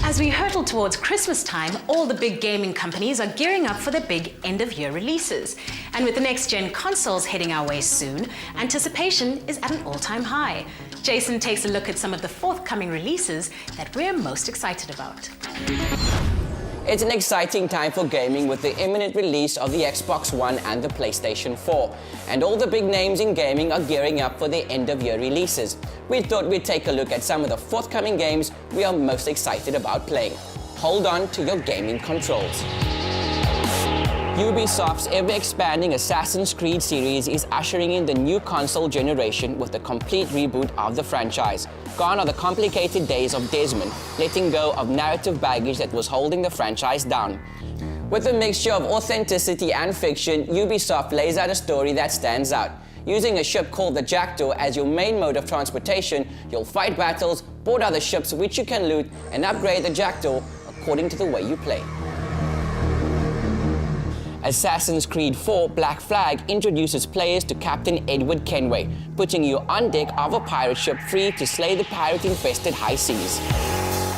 As we hurtle towards Christmas time, all the big gaming companies are gearing up for their big end-of-year releases. And with the next-gen consoles heading our way soon, anticipation is at an all-time high. Jason takes a look at some of the forthcoming releases that we're most excited about. It's an exciting time for gaming with the imminent release of the Xbox One and the PlayStation 4. And all the big names in gaming are gearing up for their end-of-year releases. We thought we'd take a look at some of the forthcoming games we are most excited about playing. Hold on to your gaming controls. Ubisoft's ever-expanding Assassin's Creed series is ushering in the new console generation with a complete reboot of the franchise. Gone are the complicated days of Desmond, letting go of narrative baggage that was holding the franchise down. With a mixture of authenticity and fiction, Ubisoft lays out a story that stands out. Using a ship called the Jackdaw as your main mode of transportation, you'll fight battles, board other ships which you can loot, and upgrade the Jackdaw according to the way you play. Assassin's Creed 4 Black Flag introduces players to Captain Edward Kenway, putting you on deck of a pirate ship free to slay the pirate-infested high seas.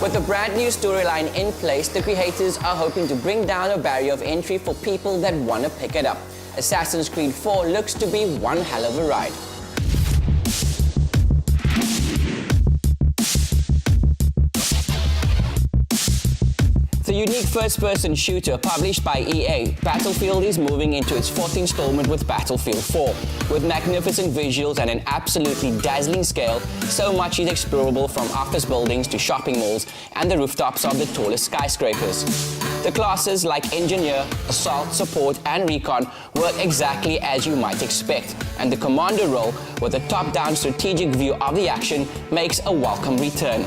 With a brand new storyline in place, the creators are hoping to bring down a barrier of entry for people that want to pick it up. Assassin's Creed 4 looks to be one hell of a ride. The unique first-person shooter published by EA, Battlefield is moving into its fourth installment with Battlefield 4. With magnificent visuals and an absolutely dazzling scale, so much is explorable from office buildings to shopping malls and the rooftops of the tallest skyscrapers. The classes like Engineer, Assault, Support and Recon work exactly as you might expect, and the Commander role, with a top-down strategic view of the action, makes a welcome return.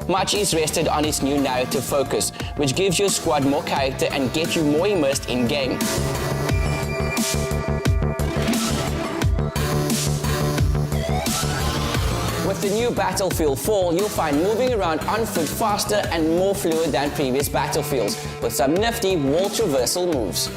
Much is rested on its new narrative focus, which gives your squad more character and gets you more immersed in game. With the new Battlefield 4, you'll find moving around on foot faster and more fluid than previous Battlefields, with some nifty wall traversal moves.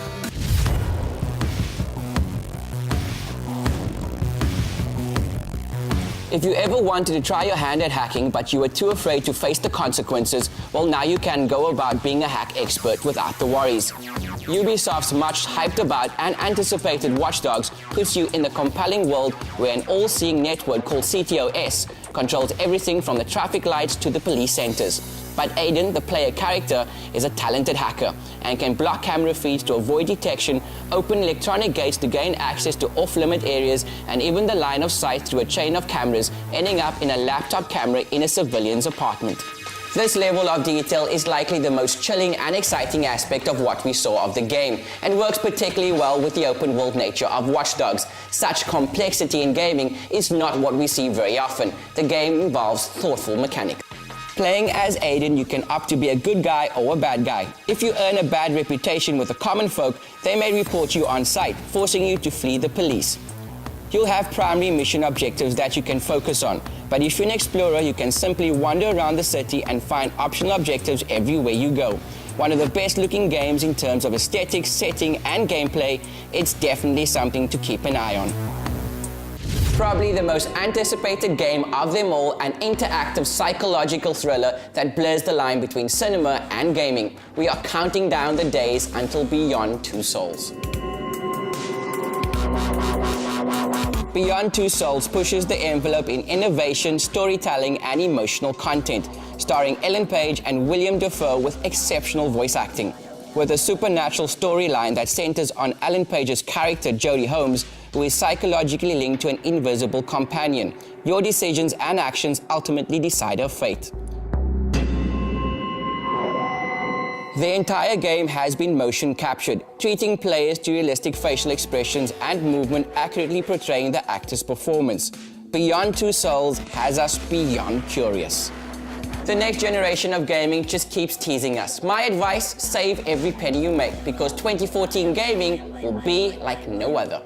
If you ever wanted to try your hand at hacking but you were too afraid to face the consequences, well, now you can go about being a hack expert without the worries. Ubisoft's much hyped about and anticipated Watch Dogs puts you in the compelling world where an all-seeing network called CTOS controls everything from the traffic lights to the police centers. But Aiden, the player character, is a talented hacker and can block camera feeds to avoid detection, open electronic gates to gain access to off-limit areas, and even the line of sight through a chain of cameras, ending up in a laptop camera in a civilian's apartment. This level of detail is likely the most chilling and exciting aspect of what we saw of the game, and works particularly well with the open-world nature of Watch Dogs. Such complexity in gaming is not what we see very often. The game involves thoughtful mechanics. Playing as Aiden, you can opt to be a good guy or a bad guy. If you earn a bad reputation with the common folk, they may report you on sight, forcing you to flee the police. You'll have primary mission objectives that you can focus on, but if you're an explorer, you can simply wander around the city and find optional objectives everywhere you go. One of the best looking games in terms of aesthetics, setting and gameplay, it's definitely something to keep an eye on. Probably the most anticipated game of them all, an interactive psychological thriller that blurs the line between cinema and gaming. We are counting down the days until Beyond Two Souls. Beyond Two Souls pushes the envelope in innovation, storytelling, and emotional content, starring Ellen Page and William Dafoe with exceptional voice acting. With a supernatural storyline that centers on Ellen Page's character Jodie Holmes, who is psychologically linked to an invisible companion. Your decisions and actions ultimately decide her fate. The entire game has been motion captured, treating players to realistic facial expressions and movement accurately portraying the actor's performance. Beyond Two Souls has us beyond curious. The next generation of gaming just keeps teasing us. My advice, save every penny you make, because 2014 gaming will be like no other.